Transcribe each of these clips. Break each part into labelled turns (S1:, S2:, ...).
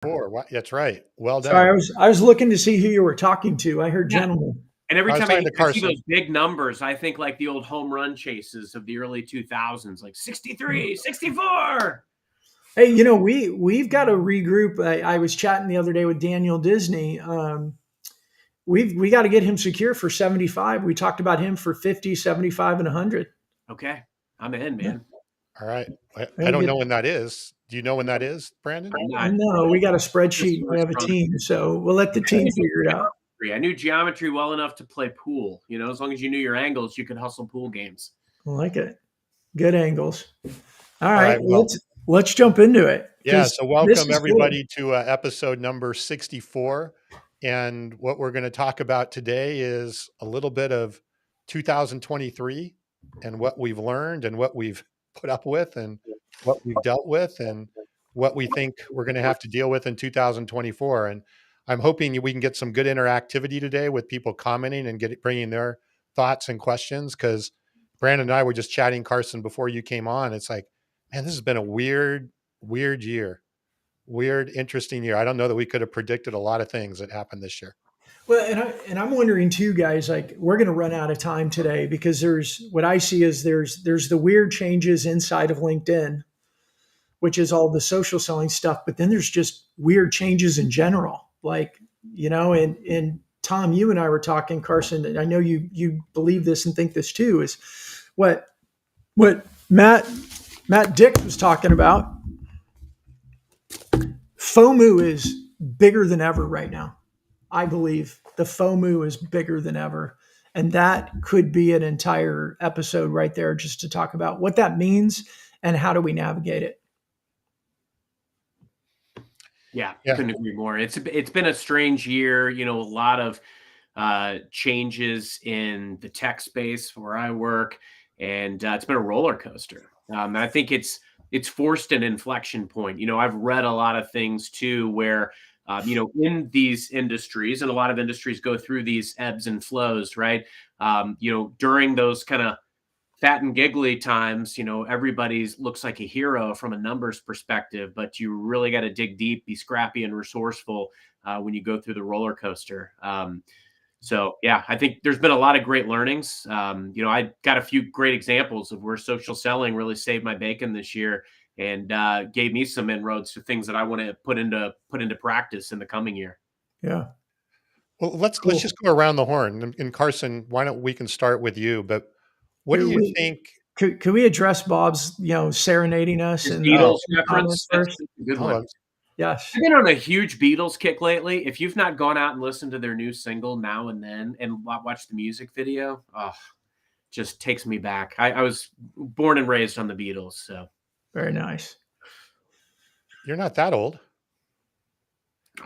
S1: That's right. Well
S2: Sorry,
S1: done.
S2: I was looking to see who you were talking to. I heard
S3: Yeah.
S2: gentlemen.
S3: And every
S1: I was
S3: time
S1: talking to
S3: I see
S1: Carson.
S3: those big numbers, I think like the old home run chases of the early 2000s, like 63, 64.
S2: Hey, we've got to regroup. I was chatting the other day with Daniel Disney. We got to get him secure for 75. We talked about him for 50, 75, and 100.
S3: Okay. I'm in, man.
S1: All right. I
S2: We'll
S1: don't
S2: get,
S1: know when that is. Do you know when that is, Brandon?
S3: I'm not.
S2: no, we got a
S3: Just
S2: spreadsheet. We
S3: really
S2: have a
S3: strong.
S2: team, so we'll let the
S3: I
S2: team
S3: knew
S2: figure it out.
S3: geometry. I knew geometry well enough to play pool. As long as you knew your angles, you could hustle pool games.
S2: I like it. Good angles. All
S1: All
S2: right,
S1: right. Well,
S2: let's jump into it.
S1: yeah.
S2: 'Cause
S1: So
S2: this
S1: welcome
S2: is cool.
S1: everybody to episode number 64. And what we're going to talk about today is a little bit of 2023 and what we've learned and what we've put up with and what we've dealt with and what we think we're going to have to deal with in 2024. And I'm hoping we can get some good interactivity today with people commenting and bringing their thoughts and questions. Because Brandon and I were just chatting, Carson, before you came on. It's like, man, this has been a weird year. Weird, interesting year. I don't know that we could have predicted a lot of things that happened this year.
S2: Well, I'm wondering too, guys. Like, we're going to run out of time today because there's what I see is there's the weird changes inside of LinkedIn, which is all the social selling stuff. But then there's just weird changes in general. Like, and Tom, you and I were talking, Carson, and I know you believe this and think this too, is what Matt Dick was talking about. FOMO is bigger than ever right now. I believe the FOMO is bigger than ever. And that could be an entire episode right there just to talk about what that means and how do we navigate it.
S3: Yeah,
S1: Yeah.
S3: couldn't agree more. It's been a strange year. A lot of changes in the tech space where I work, and it's been a roller coaster. I think it's forced an inflection point. I've read a lot of things too where in these industries, and a lot of industries go through these ebbs and flows, right? During those kind of fat and giggly times, everybody's looks like a hero from a numbers perspective, but you really got to dig deep, be scrappy and resourceful when you go through the roller coaster. So yeah, I think there's been a lot of great learnings. I got a few great examples of where social selling really saved my bacon this year and gave me some inroads to things that I want to put into practice in the coming year.
S2: Yeah.
S1: Well, let's just go around the horn. And Carson, why don't we can start with you? But what do you think?
S2: Could we address Bob's, serenading us
S3: His
S2: and
S3: Beatles
S2: comments
S3: reference, that's
S2: first?
S3: a good one.
S2: Yes.
S3: I've been on a huge Beatles kick lately. If you've not gone out and listened to their new single Now and Then and watched the music video, just takes me back. I was born and raised on the Beatles, so
S2: Very nice.
S1: You're not that old.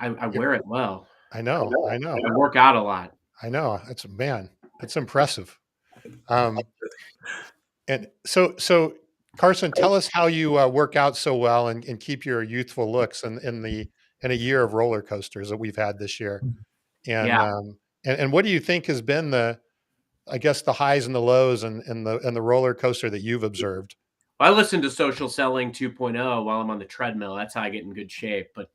S3: I wear it well.
S1: I know.
S3: I work out a lot.
S1: I know. That's impressive. And so Carson, tell us how you work out so well and keep your youthful looks in a year of roller coasters that we've had this year. And
S3: Yeah.
S1: And what do you think has been the highs and the lows and the roller coaster that you've observed?
S3: I listen to Social Selling 2.0 while I'm on the treadmill. That's how I get in good shape. But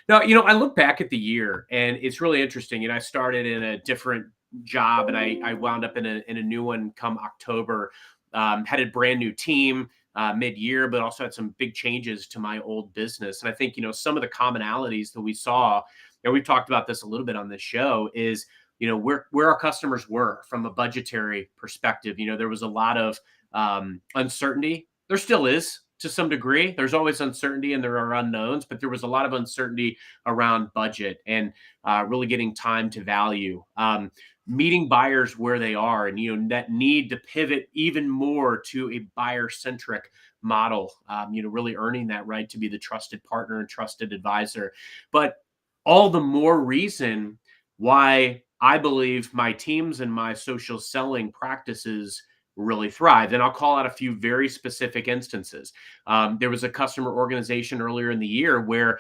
S3: no, I look back at the year and it's really interesting. I started in a different job and I wound up in a new one come October. Had a brand new team mid-year, but also had some big changes to my old business. And I think, some of the commonalities that we saw, and we've talked about this a little bit on this show, is where our customers were from a budgetary perspective. There was a lot of uncertainty. There still is to some degree. There's always uncertainty and there are unknowns, but there was a lot of uncertainty around budget and really getting time to value, meeting buyers where they are, and that need to pivot even more to a buyer-centric model. Really earning that right to be the trusted partner and trusted advisor. But all the more reason why I believe my teams and my social selling practices really thrived. And I'll call out a few very specific instances. There was a customer organization earlier in the year where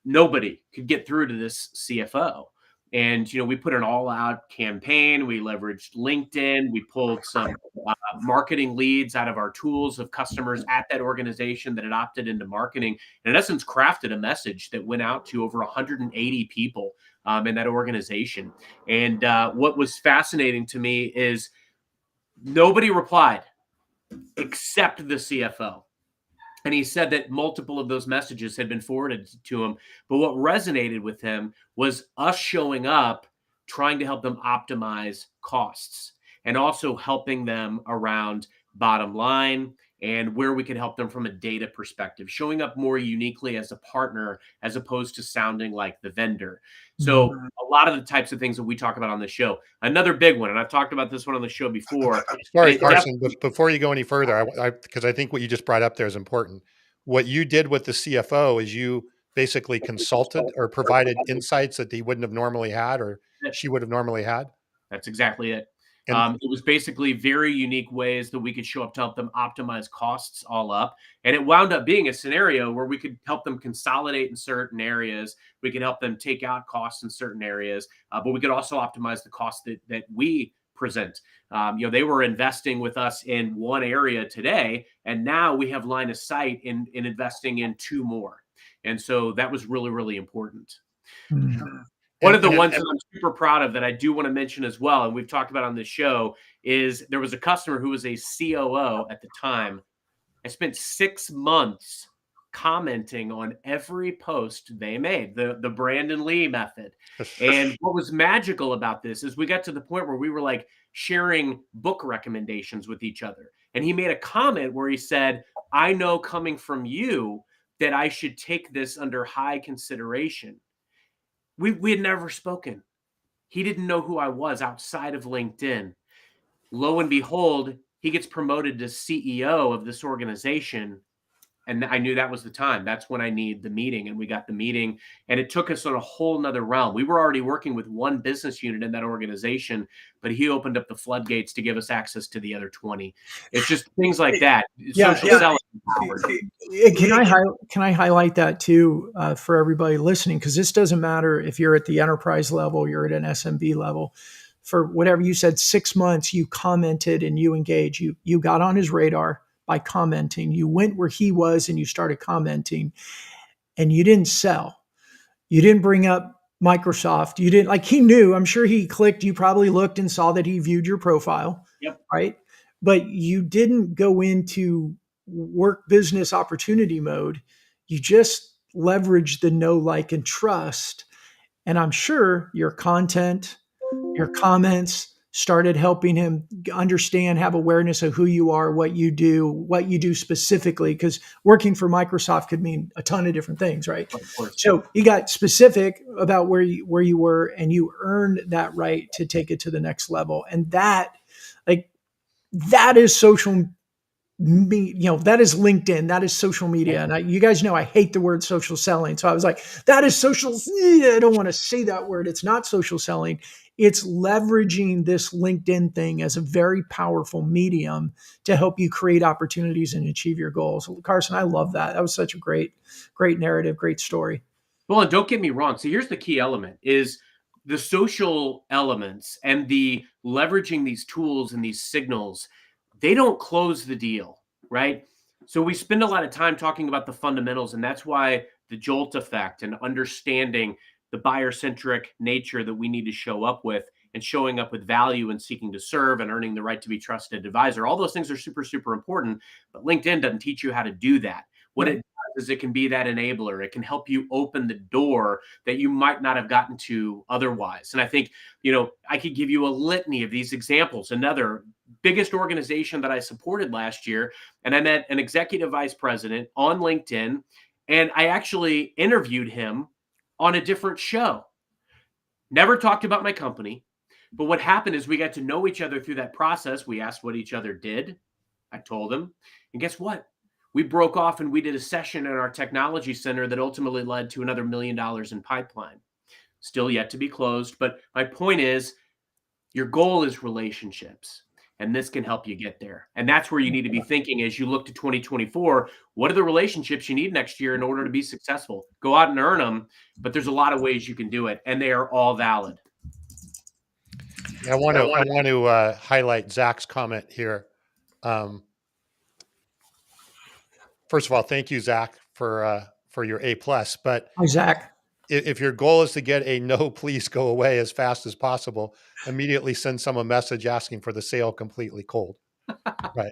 S3: nobody could get through to this CFO. And, we put an all-out campaign. We leveraged LinkedIn. We pulled some marketing leads out of our tools of customers at that organization that had opted into marketing, and in essence crafted a message that went out to over 180 people in that organization. And what was fascinating to me is nobody replied except the CFO. And he said that multiple of those messages had been forwarded to him. But what resonated with him was us showing up, trying to help them optimize costs and also helping them around bottom line and where we could help them from a data perspective, showing up more uniquely as a partner as opposed to sounding like the vendor. So a lot of the types of things that we talk about on the show. Another big one, and I've talked about this one on the show before.
S1: Sorry, Carson, before you go any further, because I think what you just brought up there is important. What you did with the CFO is you basically consulted or provided insights that he wouldn't have normally had, or she would have normally had.
S3: That's exactly it.
S1: And
S3: It was basically very unique ways that we could show up to help them optimize costs all up. And it wound up being a scenario where we could help them consolidate in certain areas. We could help them take out costs in certain areas, but we could also optimize the costs that we present. They were investing with us in one area today, and now we have line of sight in investing in two more. And so that was really, really important. One of the ones that I'm super proud of that I do want to mention as well, and we've talked about on this show, is there was a customer who was a COO at the time. I spent 6 months commenting on every post they made, the Brandon Lee method. And what was magical about this is we got to the point where we were like sharing book recommendations with each other. And he made a comment where he said, I know coming from you that I should take this under high consideration. We had never spoken. He didn't know who I was outside of LinkedIn. Lo and behold, he gets promoted to CEO of this organization. And I knew that was the time. That's when I needed the meeting. And we got the meeting. And it took us on a whole nother realm. We were already working with one business unit in that organization, but he opened up the floodgates to give us access to the other 20. It's just things like that. Social selling.
S2: Can I highlight that too for everybody listening? Because this doesn't matter if you're at the enterprise level, you're at an SMB level. For whatever you said, 6 months, you commented and you engaged. You got on his radar by commenting. You went where he was and you started commenting, and you didn't sell. You didn't bring up Microsoft. You didn't, like, he knew, I'm sure he clicked. You probably looked and saw that he viewed your profile.
S3: Yep.
S2: Right. But you didn't go into work business opportunity mode. You just leveraged the know, like, and trust. And I'm sure your content, your comments started helping him understand, have awareness of who you are, what you do specifically, because working for Microsoft could mean a ton of different things, right?
S3: Of course.
S2: So you got specific about where you were, and you earned that right to take it to the next level. And that is social media, that is LinkedIn, that is social media. And you guys know I hate the word social selling. So I was like, that is social. I don't want to say that word. It's not social selling. It's leveraging this LinkedIn thing as a very powerful medium to help you create opportunities and achieve your goals. Carson, I love that. That was such a great narrative, great story.
S3: Well, and don't get me wrong. So here's the key element is the social elements and the leveraging these tools and these signals. They don't close the deal, right? So we spend a lot of time talking about the fundamentals, and that's why the jolt effect and understanding the buyer-centric nature that we need to show up with, and showing up with value and seeking to serve and earning the right to be trusted advisor. All those things are super, super important, but LinkedIn doesn't teach you how to do that. What it does is it can be that enabler. It can help you open the door that you might not have gotten to otherwise. And I think, I could give you a litany of these examples. Another biggest organization that I supported last year, and I met an executive vice president on LinkedIn, and I actually interviewed him on a different show. Never talked about my company, but what happened is we got to know each other through that process. We asked what each other did. I told him, and guess what? We broke off and we did a session in our technology center that ultimately led to another $1 million in pipeline. Still yet to be closed, but my point is, your goal is relationships. and this can help you get there. And that's where you need to be thinking as you look to 2024. What are the relationships you need next year in order to be successful? Go out and earn them, but there's a lot of ways you can do it, and they are all valid.
S1: I want to highlight Zach's comment here. First of all, thank you, Zach, for your A+. But
S2: Hi, Zach.
S1: If your goal is to get a no, please go away as fast as possible, immediately send someone a message asking for the sale completely cold. Right.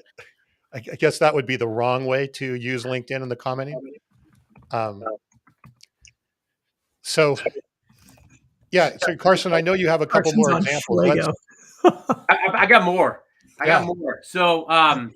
S1: I guess that would be the wrong way to use LinkedIn in the commenting. So Carson, I know you have a couple more examples.
S3: I got more. I got more. So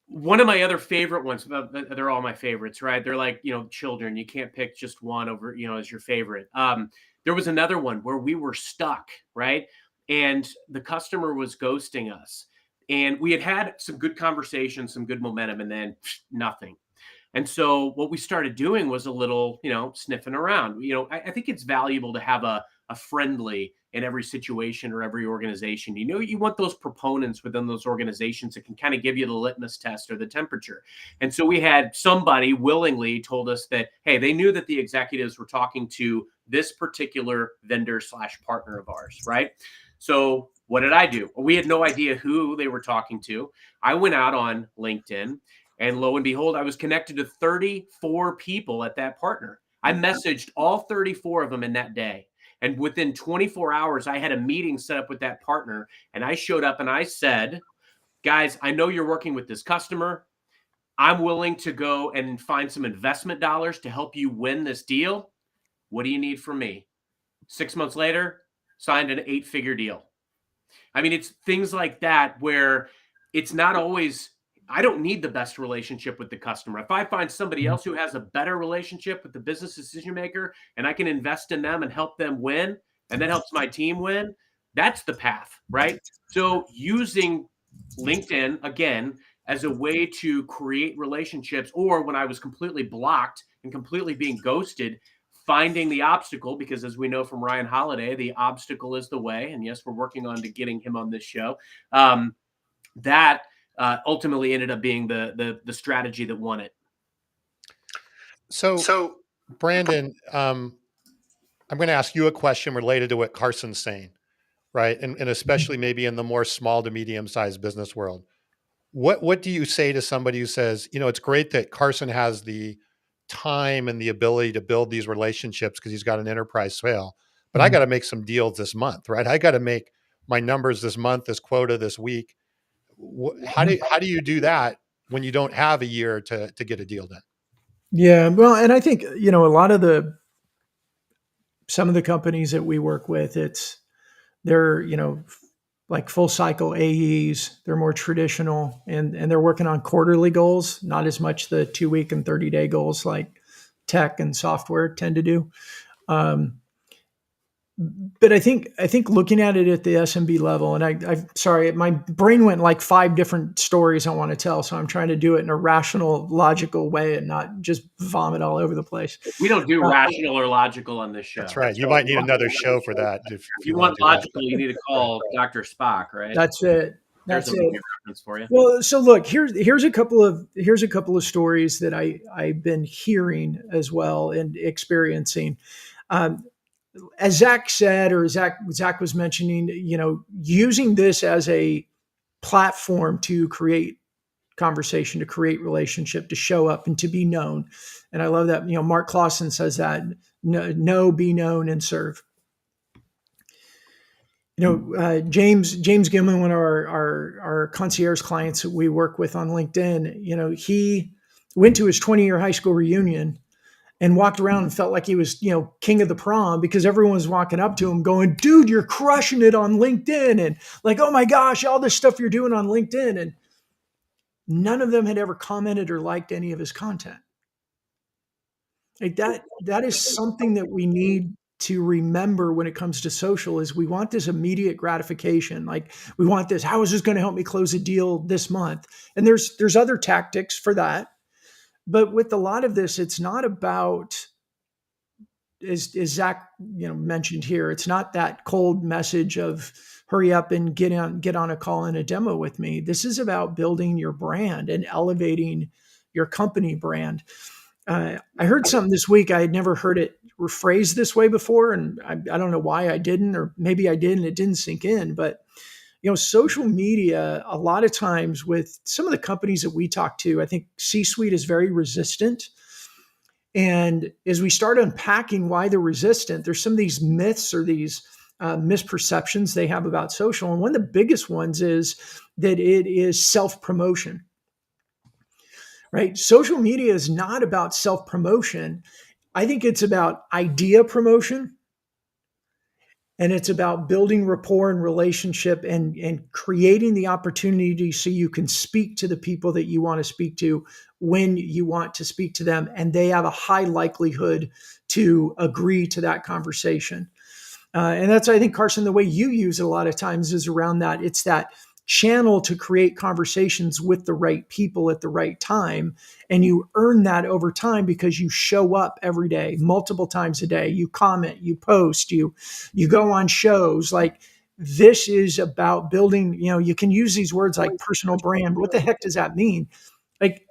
S3: one of my other favorite ones, they're all my favorites, right? They're like, children. You can't pick just one over, as your favorite. There was another one where we were stuck, right? And the customer was ghosting us. And we had some good conversations, some good momentum, and then nothing. And so what we started doing was a little, sniffing around. I think it's valuable to have a friendly in every situation or every organization. You want those proponents within those organizations that can kind of give you the litmus test or the temperature. And so we had somebody willingly told us that, hey, they knew that the executives were talking to this particular vendor/partner of ours, right? So what did I do? We had no idea who they were talking to. I went out on LinkedIn, and lo and behold, I was connected to 34 people at that partner. I messaged all 34 of them in that day. And within 24 hours, I had a meeting set up with that partner. And I showed up and I said, guys, I know you're working with this customer. I'm willing to go and find some investment dollars to help you win this deal. What do you need from me? 6 months later, signed an 8-figure deal. I mean, it's things like that where it's not always, I don't need the best relationship with the customer. If I find somebody else who has a better relationship with the business decision maker and I can invest in them and help them win, and that helps my team win, that's the path, right? So using LinkedIn, again, as a way to create relationships, or when I was completely blocked and completely being ghosted, finding the obstacle, because as we know from Ryan Holiday, the obstacle is the way. And yes, we're working on to getting him on this show. That ultimately ended up being the strategy that won it.
S1: So Brandon, I'm going to ask you a question related to what Carson's saying, right? And especially maybe in the more small to medium-sized business world. What do you say to somebody who says, it's great that Carson has the time and the ability to build these relationships because he's got an enterprise sale, but I got to make some deals this month, right? I got to make my numbers this month, this quota this week. How do you do that when you don't have a year to get a deal done?
S2: Yeah, well, and I think a lot of some of the companies that we work with, they're like full cycle AEs. They're more traditional, and they're working on quarterly goals, not as much the 2-week and 30-day goals like tech and software tend to do. But I think looking at it at the SMB level, and I'm sorry, my brain went like 5 different stories I want to tell. So I'm trying to do it in a rational, logical way and not just vomit all over the place.
S3: We don't do rational or logical on this show.
S1: That's right. You might need another show for that. If
S3: you want logical, you need to call Dr. Spock, right?
S2: That's it.
S3: There's a movie reference for you.
S2: Well, so look, here's a couple of stories that I've been hearing as well and experiencing. As Zach said, or Zach was mentioning, using this as a platform to create conversation, to create relationship, to show up and to be known. And I love that, Mark Clausen says that, know, be known, and serve. James Gimlin, one of our concierge clients that we work with on LinkedIn, he went to his 20-year high school reunion and walked around and felt like he was, king of the prom because everyone was walking up to him going, dude, you're crushing it on LinkedIn. And like, oh my gosh, all this stuff you're doing on LinkedIn. And none of them had ever commented or liked any of his content. Like that is something that we need to remember when it comes to social is we want this immediate gratification. Like we want this, how is this going to help me close a deal this month? And there's other tactics for that. But with a lot of this, it's not about as Zach, mentioned here, it's not that cold message of hurry up and get on a call and a demo with me. This is about building your brand and elevating your company brand. I heard something this week. I had never heard it rephrased this way before, and I don't know why I didn't, or maybe I did and it didn't sink in. But social media, a lot of times with some of the companies that we talk to, I think C-suite is very resistant. And as we start unpacking why they're resistant, there's some of these myths or these misperceptions they have about social. And one of the biggest ones is that it is self-promotion, right? Social media is not about self-promotion. I think it's about idea promotion, and it's about building rapport and relationship and creating the opportunity so you can speak to the people that you want to speak to when you want to speak to them. And they have a high likelihood to agree to that conversation. And that's, I think, Carson, the way you use it a lot of times is around that. It's that channel to create conversations with the right people at the right time. And you earn that over time because you show up every day, multiple times a day. You comment, you post, you go on shows. Like, this is about building, you can use these words like personal brand, but what the heck does that mean? Like,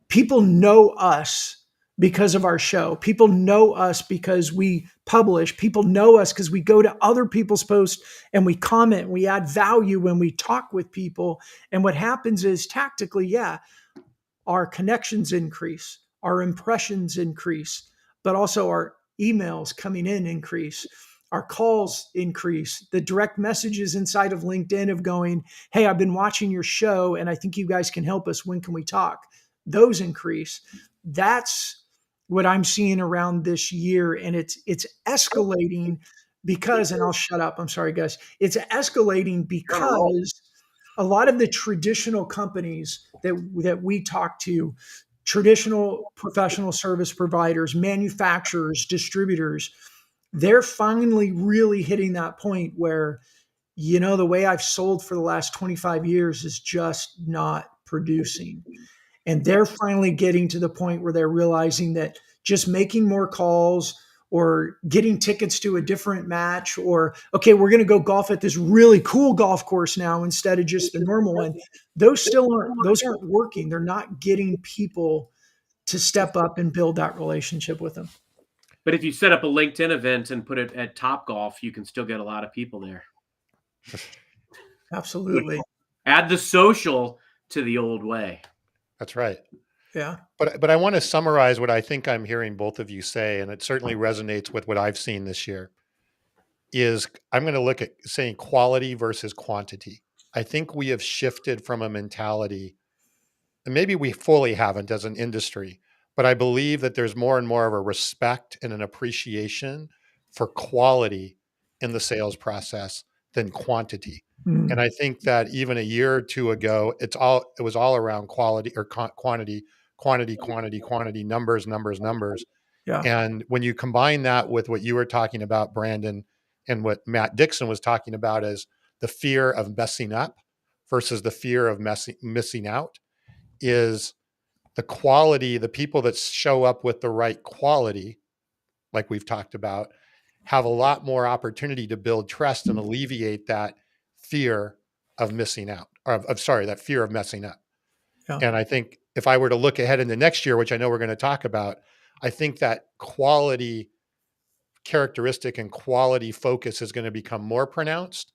S2: people know us because of our show. People know us because we publish. People know us because we go to other people's posts and we comment, we add value when we talk with people. And what happens is, tactically, our connections increase, our impressions increase, but also our emails coming in increase. Our calls increase. The direct messages inside of LinkedIn of going, hey, I've been watching your show and I think you guys can help us. When can we talk? Those increase. That's what I'm seeing around this year. And it's escalating because, and I'll shut up. I'm sorry, guys. It's escalating because a lot of the traditional companies that we talk to, traditional professional service providers, manufacturers, distributors, they're finally really hitting that point where, the way I've sold for the last 25 years is just not producing. And they're finally getting to the point where they're realizing that just making more calls or getting tickets to a different match, or, okay, we're going to go golf at this really cool golf course now instead of just the normal one. Those aren't working. They're not getting people to step up and build that relationship with them.
S3: But if you set up a LinkedIn event and put it at Top Golf, you can still get a lot of people there.
S2: Absolutely.
S3: Add the social to the old way.
S1: That's right.
S2: Yeah.
S1: But I want to summarize what I think I'm hearing both of you say, and it certainly resonates with what I've seen this year, is I'm going to look at saying quality versus quantity. I think we have shifted from a mentality, and maybe we fully haven't as an industry, but I believe that there's more and more of a respect and an appreciation for quality in the sales process than quantity.
S2: Mm.
S1: And I think that even a year or two ago, it was all around quality or quantity, numbers, numbers, numbers.
S2: Yeah.
S1: And when you combine that with what you were talking about, Brandon, and what Matt Dixon was talking about as the fear of messing up versus the fear of missing out, is the quality, the people that show up with the right quality, like we've talked about, have a lot more opportunity to build trust and alleviate that fear of missing out, or that fear of messing up.
S2: Yeah.
S1: And I think if I were to look ahead into next year, which I know we're going to talk about, I think that quality characteristic and quality focus is going to become more pronounced.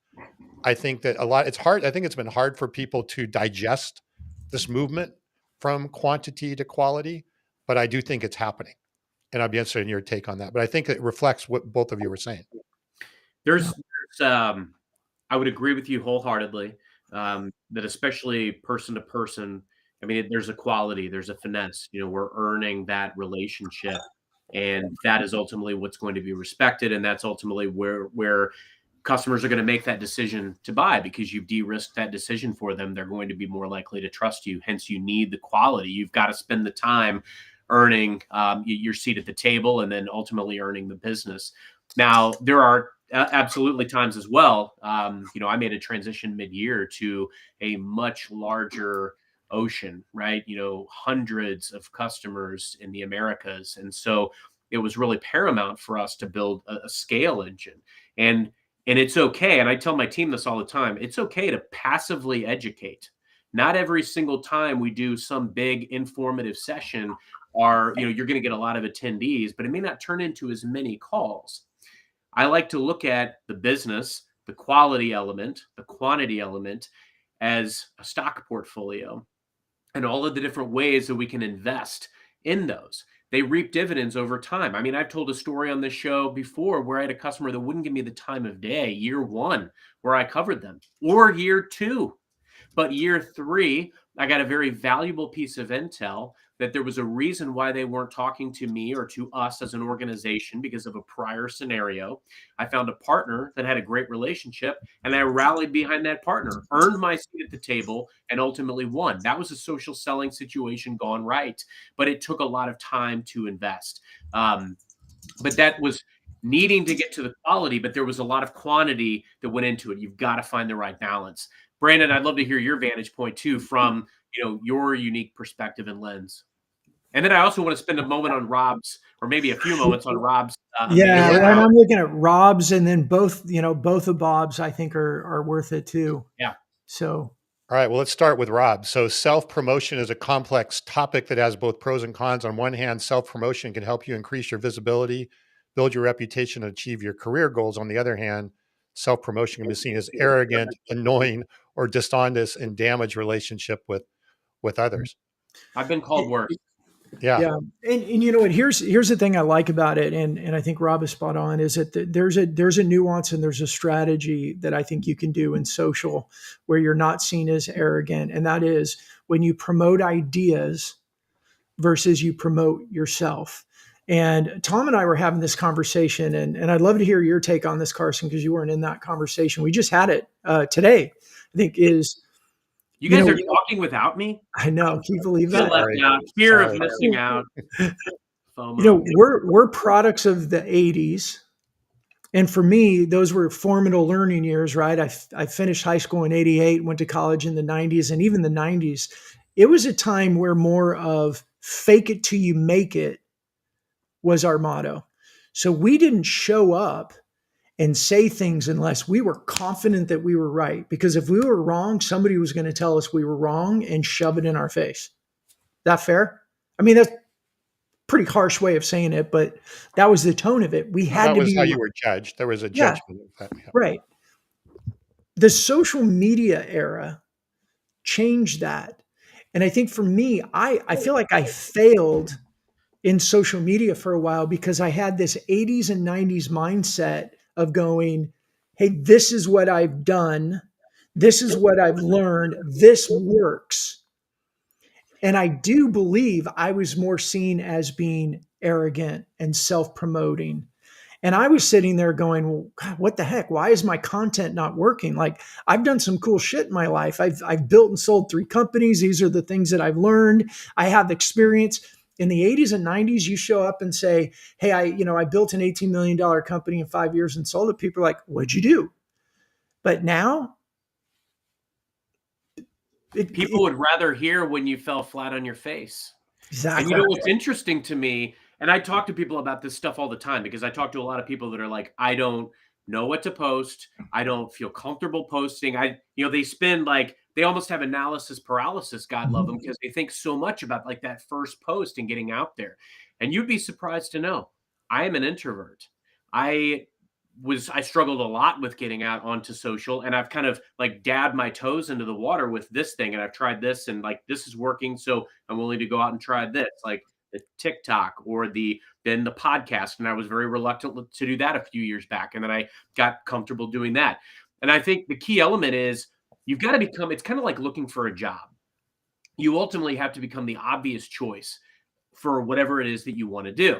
S1: I think that it's hard. I think it's been hard for people to digest this movement from quantity to quality, but I do think it's happening. And I'd be interested in your take on that. But I think it reflects what both of you were saying.
S3: I would agree with you wholeheartedly, that especially person to person, I mean, there's a quality, there's a finesse, we're earning that relationship, and that is ultimately what's going to be respected. And that's ultimately where customers are going to make that decision to buy, because you've de-risked that decision for them. They're going to be more likely to trust you. Hence, you need the quality. You've got to spend the time earning your seat at the table, and then ultimately earning the business. Now, there are absolutely times as well. I made a transition mid-year to a much larger ocean, right? Hundreds of customers in the Americas. And so it was really paramount for us to build a scale engine. And it's okay. And I tell my team this all the time. It's okay to passively educate. Not every single time we do some big informative session you're going to get a lot of attendees, but it may not turn into as many calls. I like to look at the business, the quality element, the quantity element as a stock portfolio and all of the different ways that we can invest in those. They reap dividends over time. I mean, I've told a story on this show before where I had a customer that wouldn't give me the time of day, year one, where I covered them, or year two. But year three, I got a very valuable piece of intel that there was a reason why they weren't talking to me or to us as an organization because of a prior scenario. I found a partner that had a great relationship, and I rallied behind that partner, earned my seat at the table, and ultimately won. That was a social selling situation gone right, but it took a lot of time to invest. But that was needing to get to the quality, but there was a lot of quantity that went into it. You've got to find the right balance. Brandon, I'd love to hear your vantage point too, from your unique perspective and lens. And then I also want to spend a moment on Rob's, or maybe a few moments on Rob's.
S2: Yeah,
S3: amazing
S2: and I'm looking at Rob's, and then both of Bob's, I think are worth it too.
S3: Yeah.
S2: So,
S1: All right, well, let's start with Rob. So self-promotion is a complex topic that has both pros and cons. On one hand, self-promotion can help you increase your visibility, build your reputation, and achieve your career goals. On the other hand, self-promotion can be seen as arrogant, annoying, or dishonest and damage relationship with others.
S3: I've been called worse.
S1: Yeah.
S2: yeah, and you know what? Here's the thing I like about it, and I think Rob is spot on. Is that there's a nuance and there's a strategy that I think you can do in social where you're not seen as arrogant, and that is when you promote ideas versus you promote yourself. And Tom and I were having this conversation, and I'd love to hear your take on this, Carson, because you weren't in that conversation. We just had it today. I think is.
S3: You guys are talking without me?
S2: I know. Can you believe that?
S3: Left out, fear of missing out.
S2: FOMO. We're products of the 80s. And for me, those were formative learning years, right? I finished high school in 88, went to college in the 90s, and even the 90s. It was a time where more of fake it till you make it was our motto. So we didn't show up and say things unless we were confident that we were right. Because if we were wrong, somebody was going to tell us we were wrong and shove it in our face. That fair? I mean, that's a pretty harsh way of saying it, but that was the tone of it. We had
S1: that
S2: to
S1: was
S2: be
S1: how you were judged. There was a judgment of that. Yeah.
S2: Right. The social media era changed that. And I think for me, I feel like I failed in social media for a while because I had this 80s and 90s mindset of going, hey, this is what I've done. This is what I've learned. This works. And I do believe I was more seen as being arrogant and self-promoting. And I was sitting there going, well, God, what the heck? Why is my content not working? Like, I've done some cool shit in my life. I've built and sold 3 companies. These are the things that I've learned. I have experience. In the 80s and 90s, you show up and say, hey, I built an $18 million company in 5 years and sold it. People are like, what'd you do? But now,
S3: people would rather hear when you fell flat on your face.
S2: Exactly.
S3: And what's interesting to me, and I talk to people about this stuff all the time because I talk to a lot of people that are like, I don't know what to post. I don't feel comfortable posting. They spend they almost have analysis paralysis, God love them, because they think so much about like that first post and getting out there. And you'd be surprised to know I am an introvert. I struggled a lot with getting out onto social, and I've kind of like dabbed my toes into the water with this thing, and I've tried this, and like this is working, so I'm willing to go out and try this, like the TikTok or then the podcast. And I was very reluctant to do that a few years back, and then I got comfortable doing that. And I think the key element is you've got to become. It's kind of like looking for a job. You ultimately have to become the obvious choice for whatever it is that you want to do.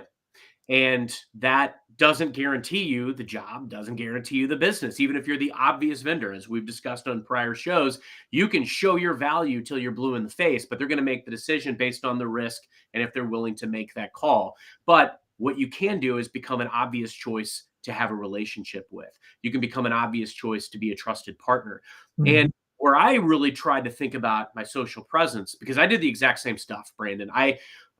S3: And that doesn't guarantee you the job, doesn't guarantee you the business. Even if you're the obvious vendor, as we've discussed on prior shows, you can show your value till you're blue in the face, but they're going to make the decision based on the risk and if they're willing to make that call. But what you can do is become an obvious choice to have a relationship with. You can become an obvious choice to be a trusted partner. Mm-hmm. And where I really tried to think about my social presence, because I did the exact same stuff, Brandon.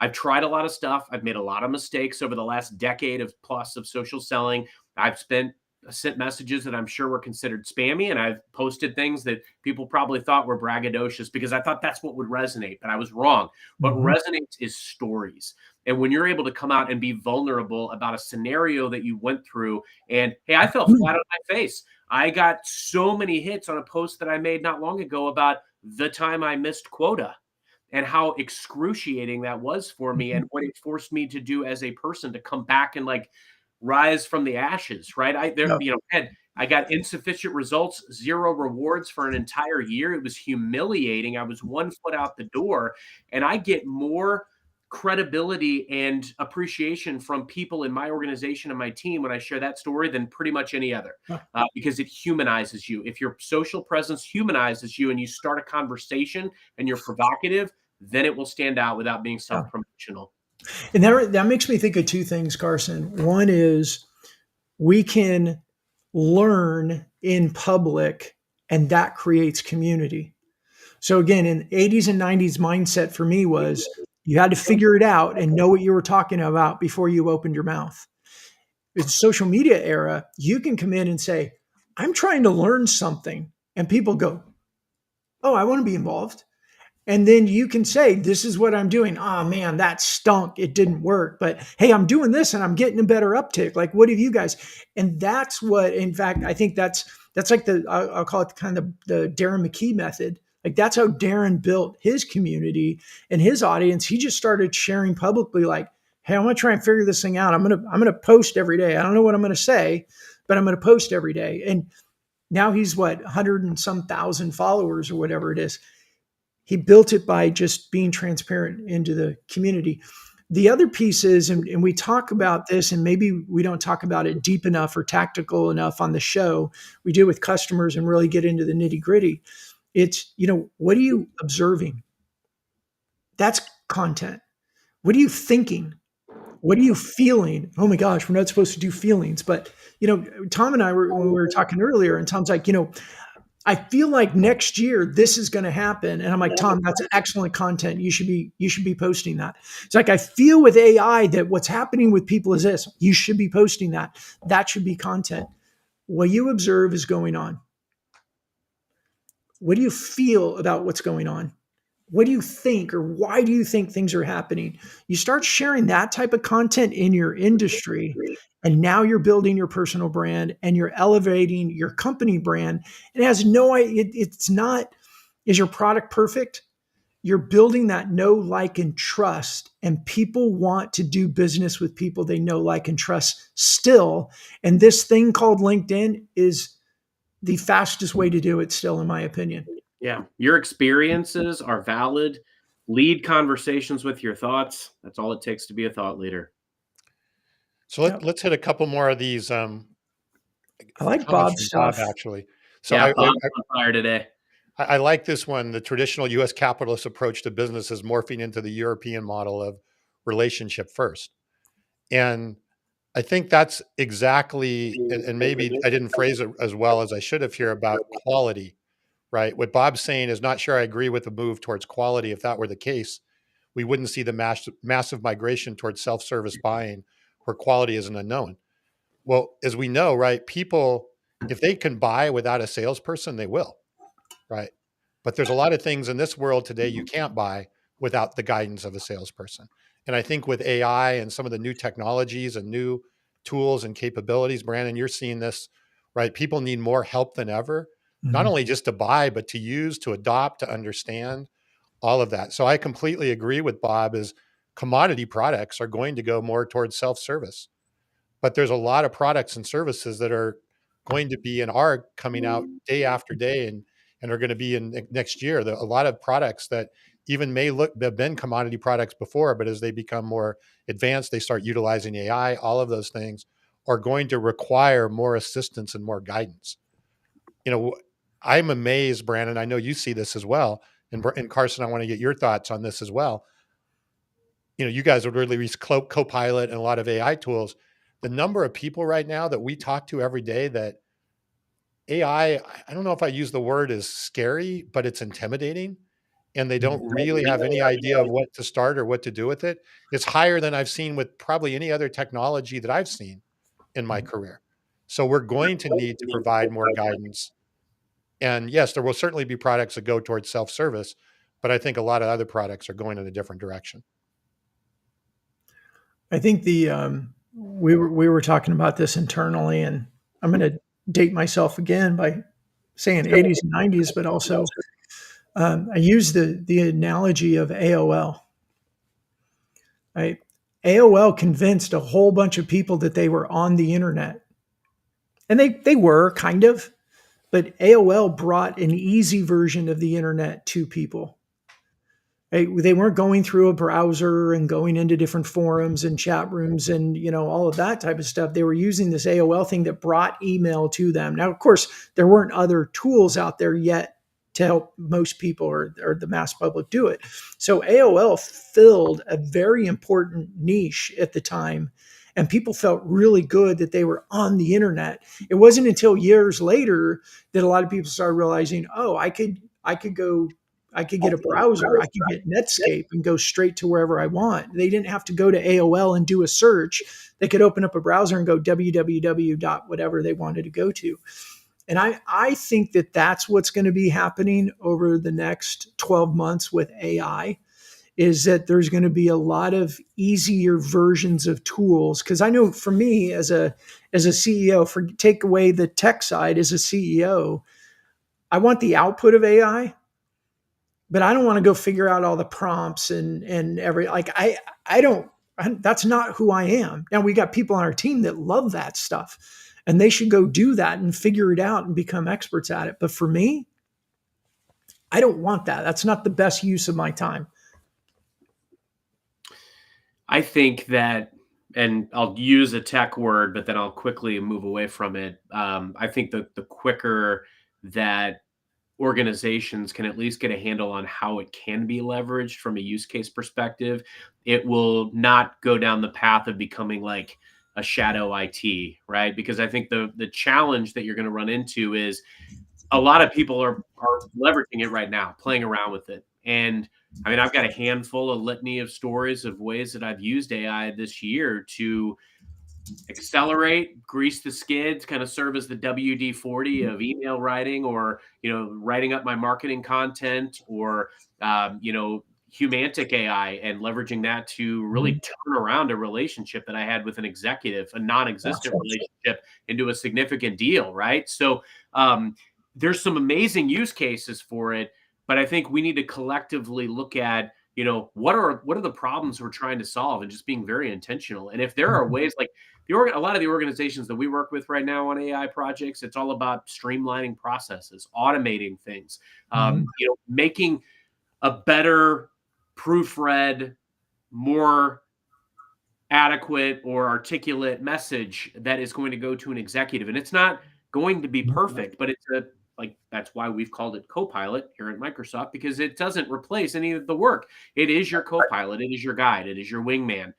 S3: I've tried a lot of stuff. I've made a lot of mistakes over the last decade of plus of social selling. I've sent messages that I'm sure were considered spammy, and I've posted things that people probably thought were braggadocious because I thought that's what would resonate, but I was wrong. What
S2: Mhm.
S3: resonates is stories. And when you're able to come out and be vulnerable about a scenario that you went through, and hey, I fell flat on my face. I got so many hits on a post that I made not long ago about the time I missed quota and how excruciating that was for me
S2: Mhm.
S3: and what it forced me to do as a person to come back and like rise from the ashes, right?
S2: Yeah.
S3: I got insufficient results, zero rewards for an entire year. It was humiliating. I was 1 foot out the door, and I get more credibility and appreciation from people in my organization and my team when I share that story than pretty much any other,
S2: Yeah.
S3: because it humanizes you. If your social presence humanizes you and you start a conversation and you're provocative, then it will stand out without being
S2: Yeah.
S3: self-promotional.
S2: And that makes me think of two things, Carson. One is we can learn in public, and that creates community. So again, in the 80s and 90s mindset for me was you had to figure it out and know what you were talking about before you opened your mouth. In the social media era, you can come in and say, I'm trying to learn something. And people go, oh, I want to be involved. And then you can say, this is what I'm doing. Oh man, that stunk. It didn't work. But hey, I'm doing this and I'm getting a better uptick. Like, what have you guys? And that's what, in fact, I think that's like I'll call it kind of the Darren McKee method. Like that's how Darren built his community and his audience. He just started sharing publicly, like, hey, I'm gonna try and figure this thing out. I'm gonna post every day. I don't know what I'm gonna say, but I'm gonna post every day. And now he's what, 100 and some thousand followers or whatever it is. He built it by just being transparent into the community. The other piece is, and we talk about this, and maybe we don't talk about it deep enough or tactical enough on the show. We do with customers and really get into the nitty gritty. It's, what are you observing? That's content. What are you thinking? What are you feeling? Oh my gosh, we're not supposed to do feelings. But, Tom and I were, when we were talking earlier, and Tom's like, I feel like next year this is going to happen. And I'm like, Tom, that's excellent content. You should be posting that. It's like, I feel with AI that what's happening with people is this. You should be posting that. That should be content. What you observe is going on. What do you feel about what's going on? What do you think, or why do you think things are happening? You start sharing that type of content in your industry, and now you're building your personal brand and you're elevating your company brand. It has no, it's not, is your product perfect? You're building that know, like, and trust, and people want to do business with people they know, like, and trust still. And this thing called LinkedIn is the fastest way to do it still, in my opinion.
S3: Yeah. Your experiences are valid. Lead conversations with your thoughts. That's all it takes to be a thought leader.
S1: So
S2: Yep.
S1: let's hit a couple more of these
S2: I like
S1: comments
S2: Bob's
S1: from Bob,
S2: stuff.
S1: actually. So
S3: Yeah, Bob's on fire today.
S1: I like this one. The traditional U.S. capitalist approach to business is morphing into the European model of relationship first. And I think that's exactly, and maybe I didn't phrase it as well as I should have here about quality, right? What Bob's saying is not sure I agree with the move towards quality. If that were the case, we wouldn't see the massive migration towards self-service buying where quality is an unknown. Well, as we know, right, people, if they can buy without a salesperson, they will, right? But there's a lot of things in this world today you can't buy without the guidance of a salesperson. And I think with AI and some of the new technologies and new tools and capabilities, Brandon, you're seeing this, right? People need more help than ever, not
S2: Mhm.
S1: only just to buy, but to use, to adopt, to understand all of that. So I completely agree with Bob is commodity products are going to go more towards self-service, but there's a lot of products and services that are going to be and are coming out day after day and are going to be in next year. A lot of products that even may look have been commodity products before, but as they become more advanced, they start utilizing AI. All of those things are going to require more assistance and more guidance. You know, I'm amazed, Brandon. I know you see this as well, and Carson, I want to get your thoughts on this as well. You know, you guys would really use Copilot and a lot of AI tools. The number of people right now that we talk to every day that AI, I don't know if I use the word is scary, but it's intimidating. and they don't really have any idea of what to start or what to do with it. It's higher than I've seen with probably any other technology that I've seen in my career. So we're going to need to provide more guidance. And yes, there will certainly be products that go towards self-service, but I think a lot of other products are going in a different direction.
S2: I think we were talking about this internally, and I'm going to date myself again by saying 80s and 90s, but also I use the analogy of AOL. Right? AOL convinced a whole bunch of people that they were on the internet, and they were kind of, but AOL brought an easy version of the internet to people. They weren't going through a browser and going into different forums and chat rooms and all of that type of stuff. They were using this AOL thing that brought email to them. Now, of course, there weren't other tools out there yet to help most people or the mass public do it. So AOL filled a very important niche at the time, and people felt really good that they were on the internet. It wasn't until years later that a lot of people started realizing, oh, I could get a browser, I could get Netscape and go straight to wherever I want. They didn't have to go to AOL and do a search. They could open up a browser and go www dot whatever they wanted to go to. And I think that that's what's going to be happening over the next 12 months with AI, is that there's going to be a lot of easier versions of tools. Because I know for me as a CEO, take away the tech side as a CEO, I want the output of AI, but I don't want to go figure out all the prompts and I don't, that's not who I am. Now we got people on our team that love that stuff, and they should go do that and figure it out and become experts at it. But for me, I don't want that. That's not the best use of my time.
S3: I think that, and I'll use a tech word, but then I'll quickly move away from it. I think that the quicker that organizations can at least get a handle on how it can be leveraged from a use case perspective, it will not go down the path of becoming like a shadow IT, right? Because I think the challenge that you're going to run into is a lot of people are leveraging it right now, playing around with it. And I mean, I've got a handful, a litany of stories of ways that I've used AI this year to accelerate, grease the skids, kind of serve as the WD-40 of email writing, or writing up my marketing content, or Humantic AI, and leveraging that to really turn around a relationship that I had with an executive, a non-existent relationship, into a significant deal, right? So there's some amazing use cases for it, but I think we need to collectively look at what are the problems we're trying to solve, and just being very intentional. And if there are ways, like a lot of the organizations that we work with right now on AI projects, it's all about streamlining processes, automating things, making a better proofread, more adequate or articulate message that is going to go to an executive. And it's not going to be perfect, but that's why we've called it Copilot here at Microsoft, because it doesn't replace any of the work. It is your Copilot. It is your guide. It is your wingman.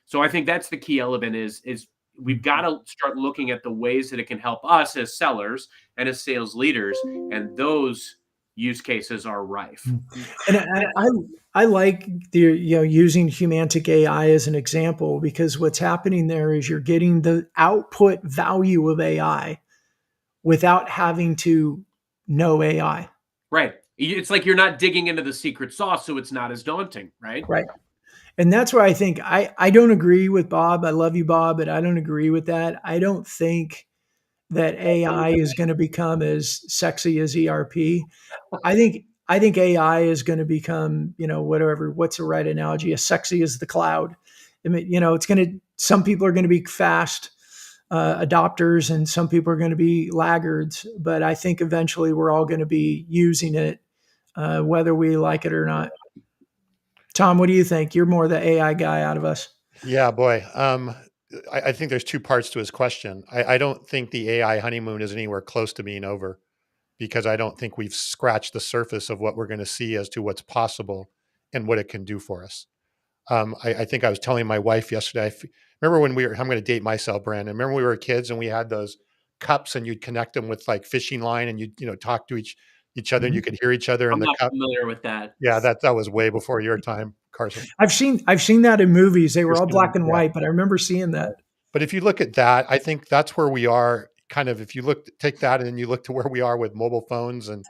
S3: So I think that's the key element is we've got to start looking at the ways that it can help us as sellers and as sales leaders. And those use cases are rife.
S2: And I like using Humantic AI as an example, because what's happening there is you're getting the output value of AI without having to know AI.
S3: Right. It's like you're not digging into the secret sauce, so it's not as daunting, right?
S2: Right. And that's where I think I don't agree with Bob. I love you, Bob, but I don't agree with that. I don't think that AI is going to become as sexy as ERP. I think AI is going to become, what's the right analogy? As sexy as the cloud. I mean, some people are going to be fast adopters, and some people are going to be laggards. But I think eventually we're all going to be using it, whether we like it or not. Tom, what do you think? You're more the AI guy out of us.
S1: Yeah, boy. I think there's two parts to his question. I don't think the AI honeymoon is anywhere close to being over, because I don't think we've scratched the surface of what we're going to see as to what's possible and what it can do for us. I think I was telling my wife yesterday, remember when I'm going to date myself, Brandon. Remember when we were kids and we had those cups and you'd connect them with like fishing line, and you'd, talk to each other and you could hear each other in
S3: I'm
S1: the
S3: not
S1: cup.
S3: familiar with that.
S1: Yeah, that was way before your time, Carson.
S2: I've seen that in movies. They were
S1: You're
S2: all black
S1: seeing-
S2: and
S1: yeah.
S2: white, but I remember seeing that.
S1: But if you look at that, I think that's where we are kind of, if you take that and then you look to where we are with mobile phones and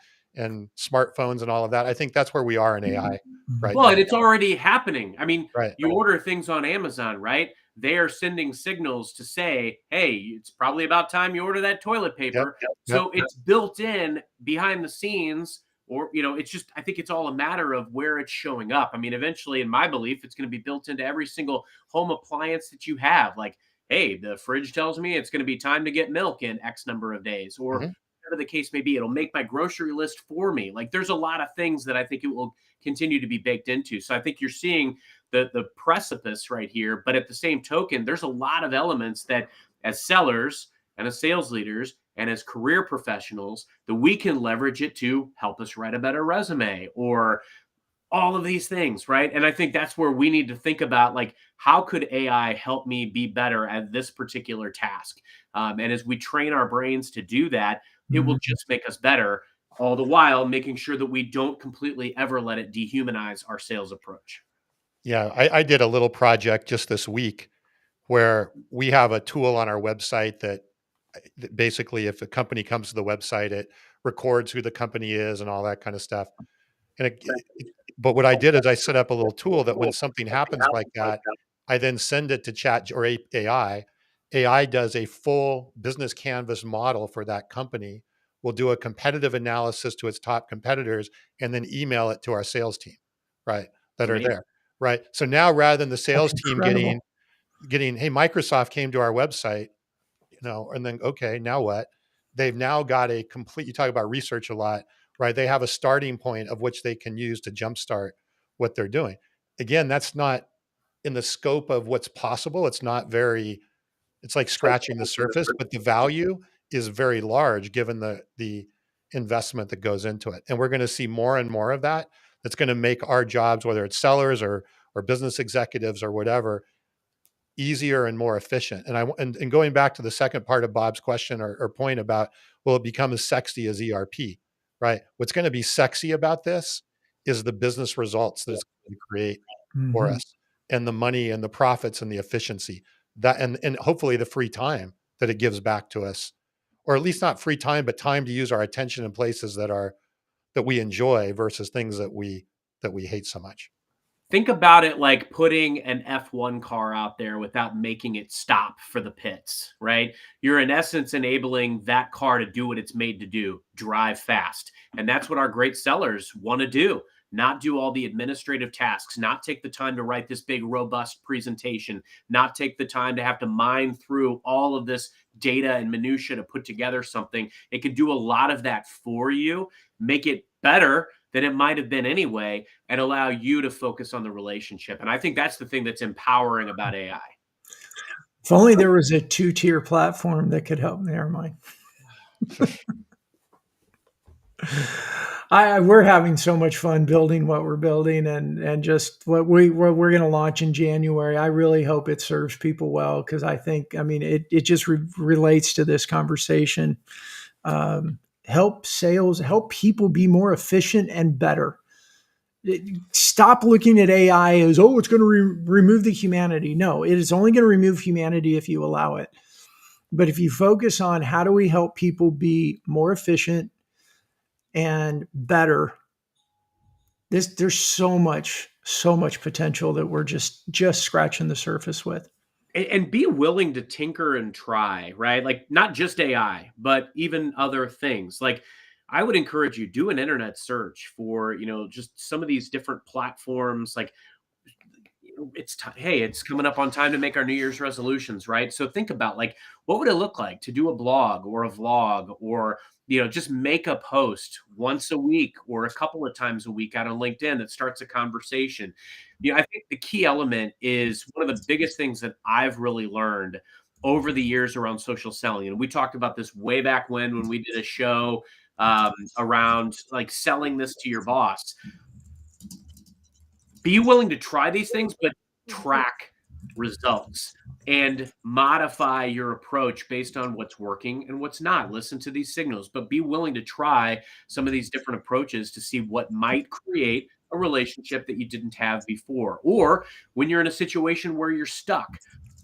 S1: smartphones and all of that, I think that's where we are in AI right
S3: Well,
S1: now.
S3: and it's already happening. I mean,
S1: Right.
S3: you order things on Amazon, right? They are sending signals to say, hey, it's probably about time you order that toilet paper.
S1: Yep.
S3: So it's built in behind the scenes, or, it's just, I think it's all a matter of where it's showing up. I mean, eventually, in my belief, it's going to be built into every single home appliance that you have. Like, hey, the fridge tells me it's going to be time to get milk in X number of days, or
S1: Mhm.
S3: whatever the case may be. It'll make my grocery list for me. Like, there's a lot of things that I think it will continue to be baked into. So I think you're seeing the precipice right here. But at the same token, there's a lot of elements that, as sellers and as sales leaders and as career professionals, that we can leverage it to help us write a better resume, or all of these things, right? And I think that's where we need to think about, like, how could AI help me be better at this particular task? And as we train our brains to do that, it will just make us better, all the while making sure that we don't completely ever let it dehumanize our sales approach.
S1: Yeah, I did a little project just this week where we have a tool on our website that basically, if a company comes to the website, it records who the company is and all that kind of stuff. And but what I did is I set up a little tool that when something happens like that, I then send it to chat or AI. AI does a full business canvas model for that company. We'll do a competitive analysis to its top competitors and then email it to our sales team, right? That are
S3: Amazing.
S1: there, right? So now rather than the sales team
S2: incredible.
S1: getting, hey, Microsoft came to our website, and then, okay, now what? They've now got a complete, you talk about research a lot, right? They have a starting point of which they can use to jumpstart what they're doing. Again, that's not in the scope of what's possible. It's like scratching the surface, but the value is very large given the investment that goes into it. And we're going to see more and more of that. That's going to make our jobs, whether it's sellers or business executives or whatever, easier and more efficient. And going back to the second part of Bob's question or point about, will it become as sexy as ERP, right? What's going to be sexy about this is the business results that it's going to create for
S2: Mhm.
S1: us, and the money and the profits and the efficiency that, and hopefully the free time that it gives back to us, or at least not free time, but time to use our attention in places that we enjoy versus things that we hate so much.
S3: Think about it like putting an F1 car out there without making it stop for the pits, right? You're in essence enabling that car to do what it's made to do, drive fast. And that's what our great sellers want to do. Not do all the administrative tasks, not take the time to write this big, robust presentation, not take the time to have to mine through all of this data and minutia to put together something. It can do a lot of that for you, make it better than it might have been anyway, and allow you to focus on the relationship. And I think that's the thing that's empowering about AI.
S2: If only there was a two-tier platform that could help. Never mind. We're having so much fun building what we're building, and just what we're going to launch in January. I really hope it serves people well, because I mean, it just relates to this conversation. Help people be more efficient and better. Stop looking at AI as, oh, it's going to remove the humanity. No, it is only going to remove humanity if you allow it. But if you focus on how do we help people be more efficient and better, there's so much potential that we're just scratching the surface with.
S3: And be willing to tinker and try, right? Like, not just AI, but even other things. Like, I would encourage you, do an internet search for, just some of these different platforms. Like, hey, it's coming up on time to make our New Year's resolutions, right? So think about, like, what would it look like to do a blog or a vlog, or just make a post once a week or a couple of times a week out on LinkedIn that starts a conversation. I think the key element is one of the biggest things that I've really learned over the years around social selling, and we talked about this way back when we did a show around, like, selling this to your boss. Be willing to try these things, but track results and modify your approach based on what's working and what's not. Listen to these signals, but be willing to try some of these different approaches to see what might create a relationship that you didn't have before. Or when you're in a situation where you're stuck,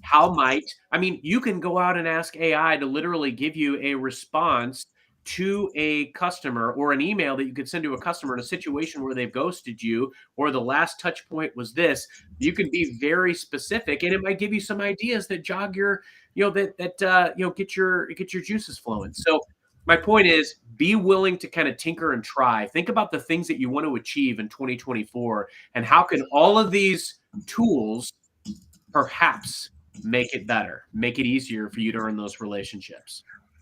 S3: how might, I mean, you can go out and ask AI to literally give you a response to a customer, or an email that you could send to a customer in a situation where they've ghosted you, or the last touch point was this. You can be very specific, and it might give you some ideas that jog your, get your juices flowing. So my point is, be willing to kind of tinker and try. Think about the things that you want to achieve in 2024, and how can all of these tools perhaps make it better, make it easier for you to earn those relationships.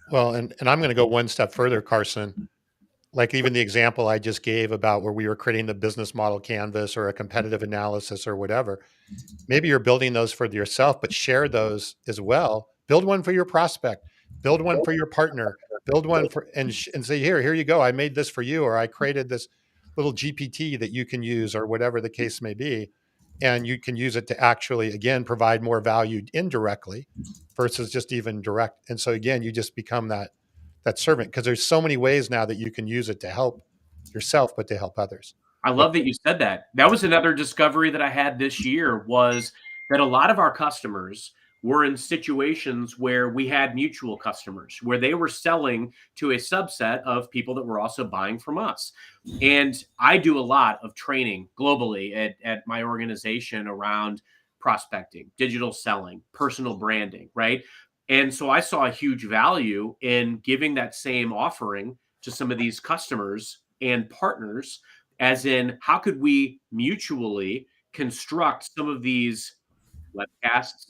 S1: Well, and I'm going to go one step further, Carson. Like even the example I just gave about where we were creating the business model canvas or a competitive analysis or whatever. Maybe you're building those for yourself, but share those as well. Build one for your prospect, build one for your partner, build one for, and say, here you go. I made this for you, or I created this little GPT that you can use, or whatever the case may be. And you can use it to actually, again, provide more value indirectly versus just even direct. And so again, you just become that servant, because there's so many ways now that you can use it to help yourself, but to help others.
S3: I
S1: But
S3: love that you said that. That was another discovery that I had this year, was that a lot of our customers were in situations where we had mutual customers, where they were selling to a subset of people that were also buying from us. And I do a lot of training globally at my organization around prospecting, digital selling, personal branding, right? And so I saw a huge value in giving that same offering to some of these customers and partners, as in, how could we mutually construct some of these webcasts,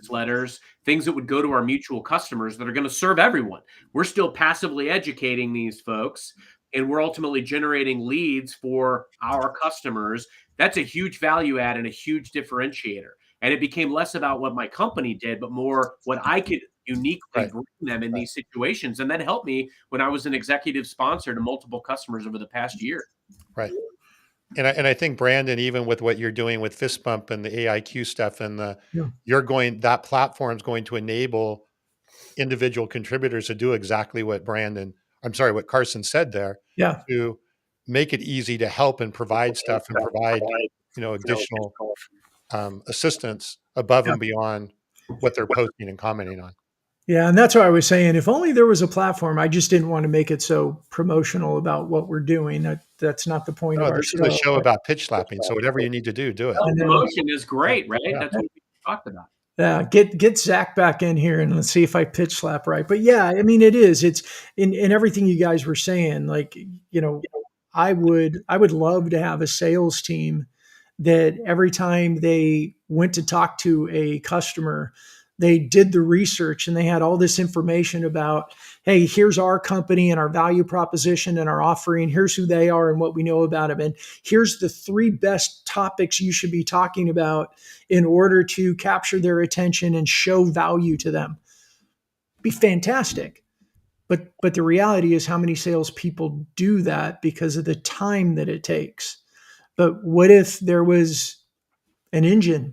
S3: newsletters, things that would go to our mutual customers that are going to serve everyone. We're still passively educating these folks, and we're ultimately generating leads for our customers. That's a huge value add and a huge differentiator. And it became less about what my company did, but more what I could uniquely
S1: right,
S3: bring them in
S1: right,
S3: these situations. And that helped me when I was an executive sponsor to multiple customers over the past year.
S1: right. And I think Brandon, even with what you're doing with Fist Bump and the AIQ stuff, and
S2: Yeah.
S1: that platform is going to enable individual contributors to do exactly what Carson said there,
S2: Yeah.
S1: to make it easy to help and provide stuff and provide, additional assistance above
S2: Yeah.
S1: and beyond what they're posting and commenting on.
S2: Yeah, and that's what I was saying. If only there was a platform. I just didn't want to make it so promotional about what we're doing. That's not the point of
S1: No,
S2: our
S1: this is a
S2: show.
S1: show about pitch slapping. So whatever you need to do, do it.
S2: I know.
S3: Promotion is
S1: Yeah,
S3: great, right?
S1: yeah.
S3: That's what we talked about.
S2: Yeah, get Zach back in here and let's see if I pitch slap right. But yeah, I mean, it's in everything you guys were saying. Like, I would love to have a sales team that every time they went to talk to a customer, they did the research and they had all this information about, hey, here's our company and our value proposition and our offering. Here's who they are and what we know about them. And here's the 3 best topics you should be talking about in order to capture their attention and show value to them. Be fantastic. But the reality is, how many salespeople do that because of the time that it takes? But what if there was an engine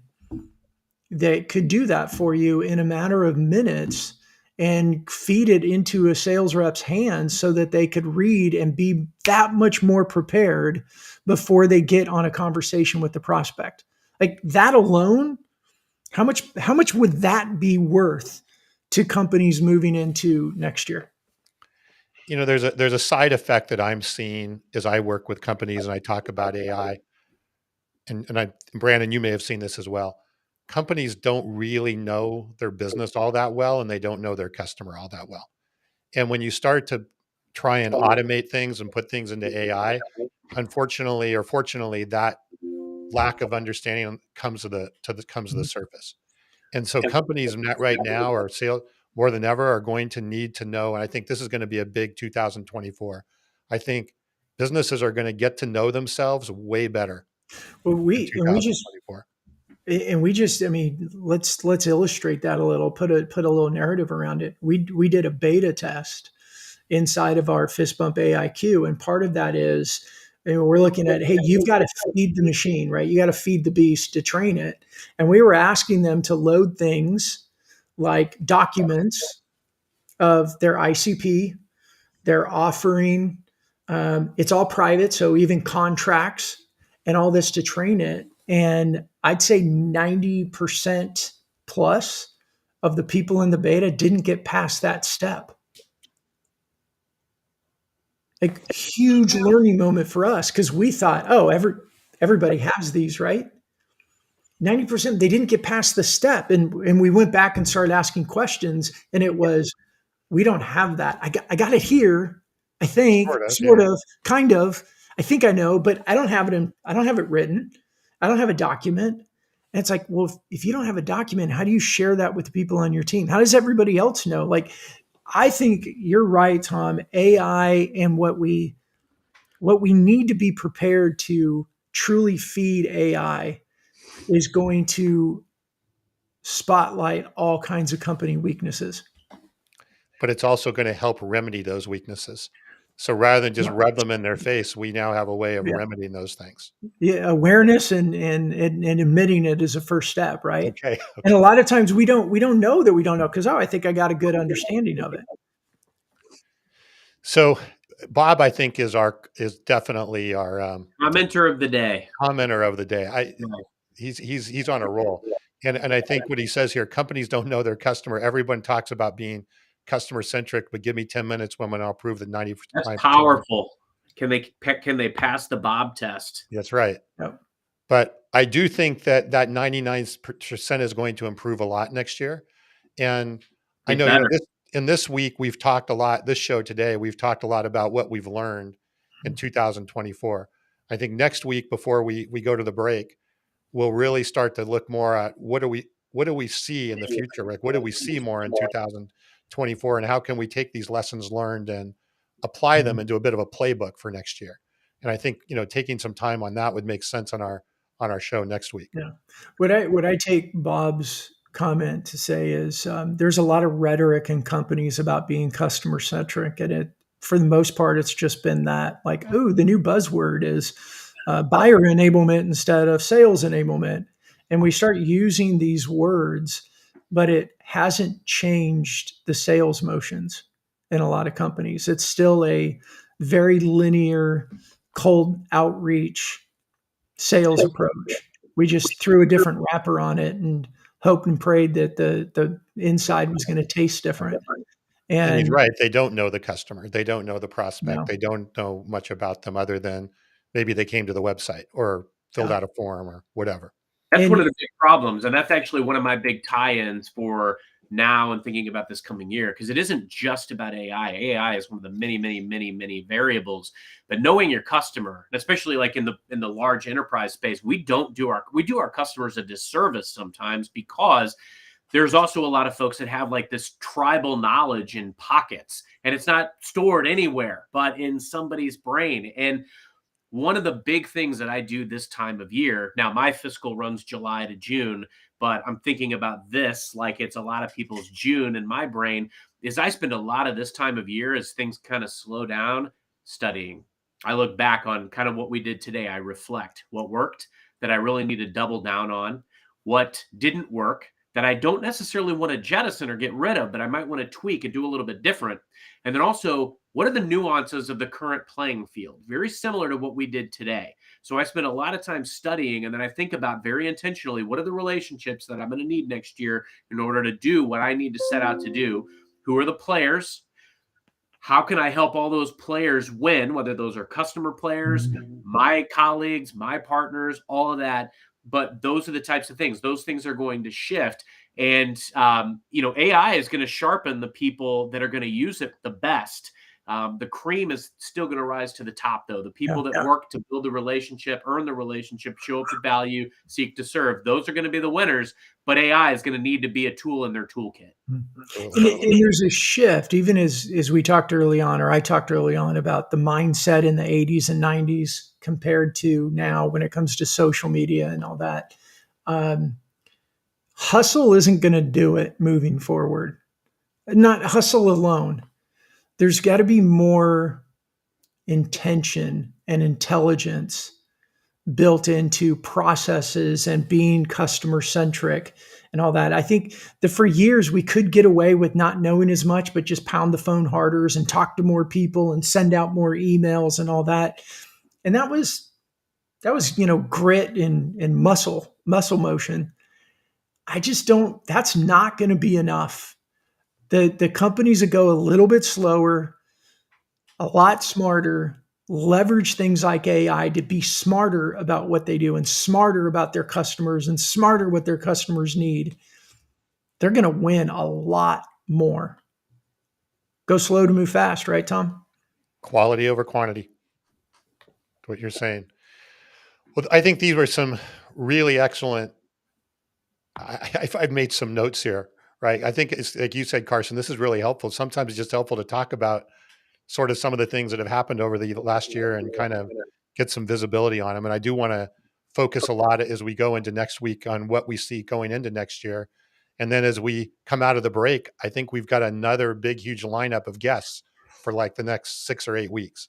S2: that could do that for you in a matter of minutes and feed it into a sales rep's hands so that they could read and be that much more prepared before they get on a conversation with the prospect? Like that alone, how much would that be worth to companies moving into next year?
S1: There's a side effect that I'm seeing as I work with companies and I talk about AI. And Brandon, you may have seen this as well. Companies don't really know their business all that well, and they don't know their customer all that well. And when you start to try and automate things and put things into AI, unfortunately or fortunately, that lack of understanding comes to the surface. And so companies right now, or sales more than ever, are going to need to know. And I think this is going to be a big 2024. I think businesses are going to get to know themselves way better
S2: Well,
S1: in
S2: we just
S1: 2024.
S2: I mean, let's illustrate that a little. Put a little narrative around it. We did a beta test inside of our Fist Bump AIQ, and part of that is And we're looking at, hey, you've got to feed the machine, right? You got to feed the beast to train it. And we were asking them to load things like documents of their ICP, their offering. It's all private, so even contracts and all this to train it. And I'd say 90% plus of the people in the beta didn't get past that step. A huge learning moment for us because we thought, oh, everybody has these, right? 90%, they didn't get past the step. And we went back and started asking questions, and it was, we don't have that. I got it here, I think, sort of, kind of. I think I know, but I don't have it written. I don't have a document. And it's like, well, if you don't have a document, how do you share that with the people on your team? How does everybody else know? Like, I think you're right, Tom. AI and what we need to be prepared to truly feed AI is going to spotlight all kinds of company weaknesses.
S1: But it's also going to help remedy those weaknesses. So rather than just rub them in their face, we now have a way of remedying those things.
S2: Yeah, awareness and admitting it is a first step, right?
S1: Okay.
S2: And a lot of times we don't know that we don't know because, oh, I think I got a good understanding of it.
S1: So Bob, I think is definitely our
S3: commenter of the day.
S1: Commenter of the day. He's on a roll. And I think what he says here, companies don't know their customer. Everyone talks about being customer centric, but give me 10 minutes when I'll prove that 90%.
S3: That's powerful. Can they pass the Bob test?
S1: That's right.
S2: Yep.
S1: But I do think that 99% is going to improve a lot next year. And I know, in this week, we've talked a lot, this show today, we've talked a lot about what we've learned in 2024. I think next week, before we go to the break, we'll really start to look more at what do we see in the future? Like, what do we see more in 2024? And how can we take these lessons learned and apply them into a bit of a playbook for next year? And I think, taking some time on that would make sense on our show next week.
S2: Yeah. What I take Bob's comment to say is there's a lot of rhetoric in companies about being customer centric, and for the most part, it's just been that, like, oh, the new buzzword is buyer enablement instead of sales enablement, and we start using these words, but it hasn't changed the sales motions in a lot of companies. It's still a very linear, cold outreach sales approach. We just threw a different wrapper on it and hoped and prayed that the inside was going to taste different.
S1: And he's right. They don't know the customer. They don't know the prospect.
S2: No.
S1: They don't know much about them other than maybe they came to the website or filled out a form or whatever.
S3: That's one of the big problems. And that's actually one of my big tie-ins for now and thinking about this coming year, because it isn't just about AI. AI is one of the many, many, many, many variables. But knowing your customer, especially like in the large enterprise space, we do our customers a disservice sometimes, because there's also a lot of folks that have like this tribal knowledge in pockets, and it's not stored anywhere but in somebody's brain. And one of the big things that I do this time of year, now my fiscal runs July to June, but I'm thinking about this like it's a lot of people's June in my brain, is I spend a lot of this time of year as things kind of slow down studying. I look back on kind of what we did today. I reflect what worked that I really need to double down on, what didn't work that I don't necessarily want to jettison or get rid of, but I might want to tweak and do a little bit different. And then also, what are the nuances of the current playing field? Very similar to what we did today. So I spend a lot of time studying, and then I think about very intentionally, what are the relationships that I'm going to need next year in order to do what I need to set out to do? Who are the players? How can I help all those players win, whether those are customer players, my colleagues, my partners, all of that. But those are the types of things. Those things are going to shift. And, AI is going to sharpen the people that are going to use it the best. The cream is still going to rise to the top, though. The people that work to build the relationship, earn the relationship, show up to value, seek to serve, those are going to be the winners. But AI is going to need to be a tool in their toolkit.
S2: And there's a shift, even as we talked early on, or I talked early on, about the mindset in the 80s and 90s compared to now when it comes to social media and all that. Hustle isn't going to do it moving forward. Not hustle alone. There's got to be more intention and intelligence built into processes and being customer centric and all that. I think that for years we could get away with not knowing as much, but just pound the phone harder and talk to more people and send out more emails and all that. And that was, grit and muscle motion. I just don't, that's not going to be enough. The companies that go a little bit slower, a lot smarter, leverage things like AI to be smarter about what they do and smarter about their customers and smarter what their customers need, they're going to win a lot more. Go slow to move fast, right, Tom?
S1: Quality over quantity. What you're saying. Well, I think these were some really excellent. I've made some notes here, right? I think it's like you said, Carson, this is really helpful. Sometimes it's just helpful to talk about sort of some of the things that have happened over the last year and kind of get some visibility on them. And I do want to focus a lot as we go into next week on what we see going into next year. And then as we come out of the break, I think we've got another big, huge lineup of guests for like the next 6 or 8 weeks.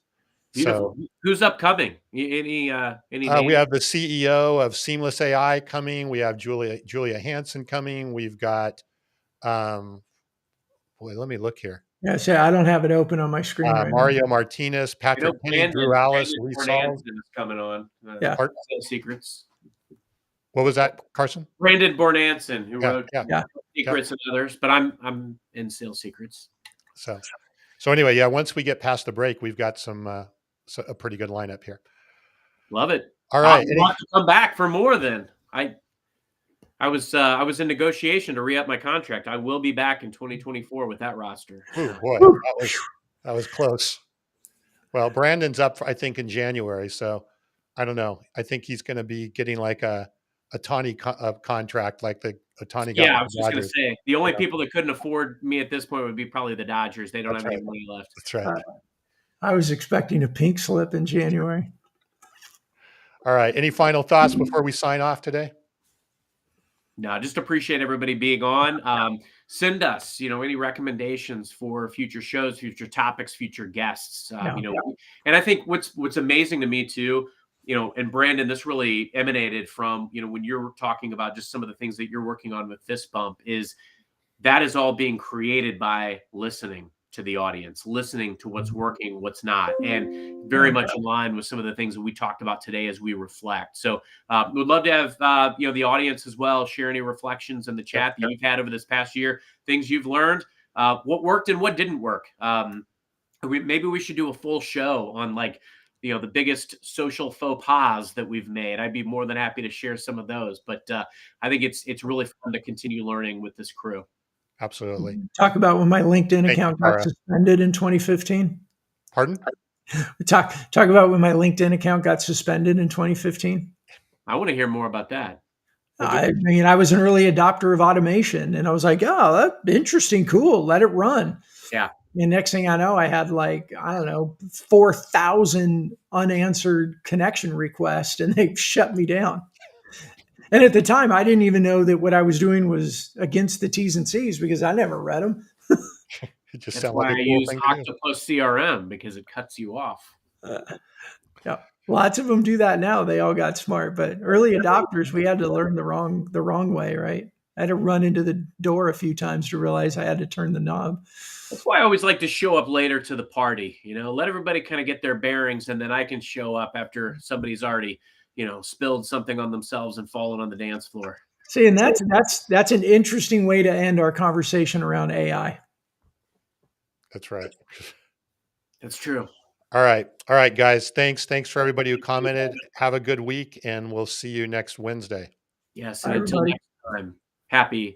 S3: Beautiful. So, who's upcoming? Any
S1: we have the CEO of Seamless AI coming. We have Julia Hansen coming. We've got, boy, let me look here.
S2: Yeah, so I don't have it open on my screen right
S1: Mario
S2: now.
S1: Martinez, Patrick Penny, Drew Alice, Lee Saul.
S3: is coming on.
S2: Yeah.
S3: Sales Secrets.
S1: What was that, Carson?
S3: Brandon Bornanson, who wrote
S2: Yeah.
S3: Secrets and others, but I'm in Sales Secrets.
S1: So anyway, yeah, once we get past the break, we've got a pretty good lineup here.
S3: Love it.
S1: All right.
S3: I'll have to come back for more then. I was in negotiation to re-up my contract. I will be back in 2024 with that roster.
S1: Oh boy, that was close. Well, Brandon's up, I think, in January, so I don't know. I think he's going to be getting like a Tawny contract, like the Tawny.
S3: Yeah, I was just going to say the only people that couldn't afford me at this point would be probably the Dodgers. They don't have any money left.
S1: That's right.
S2: I was expecting a pink slip in January.
S1: All right. Any final thoughts before we sign off today?
S3: No, just appreciate everybody being on. Send us, any recommendations for future shows, future topics, future guests. And I think what's amazing to me too, and Brandon, this really emanated from, when you're talking about just some of the things that you're working on with Fist Bump, is that is all being created by listening to the audience, listening to what's working, what's not, and very much in line with some of the things that we talked about today as we reflect. So we'd love to have, the audience as well share any reflections in the chat that you've had over this past year, things you've learned, what worked and what didn't work. Maybe we should do a full show on the biggest social faux pas that we've made. I'd be more than happy to share some of those, but I think it's really fun to continue learning with this crew.
S1: Absolutely.
S2: Talk about when my LinkedIn account got suspended in 2015.
S1: Pardon?
S2: Talk about when my LinkedIn account got suspended in 2015.
S3: I want to hear more about that.
S2: I mean, I was an early adopter of automation, and I was like, "Oh, that's interesting, cool. Let it run."
S3: Yeah.
S2: And next thing I know, I had 4,000 unanswered connection requests, and they shut me down. And at the time, I didn't even know that what I was doing was against the T's and C's because I never read them.
S3: That's why I use Octopus CRM, because it cuts you off.
S2: Yeah, lots of them do that now. They all got smart, but early adopters, we had to learn the wrong way, right? I had to run into the door a few times to realize I had to turn the knob.
S3: That's why I always like to show up later to the party. Let everybody kind of get their bearings, and then I can show up after somebody's already spilled something on themselves and fallen on the dance floor.
S2: See, and that's an interesting way to end our conversation around AI.
S1: That's right.
S3: That's true.
S1: All right, guys. Thanks for everybody who commented. Have a good week, and we'll see you next Wednesday.
S3: Yes, and until next time, happy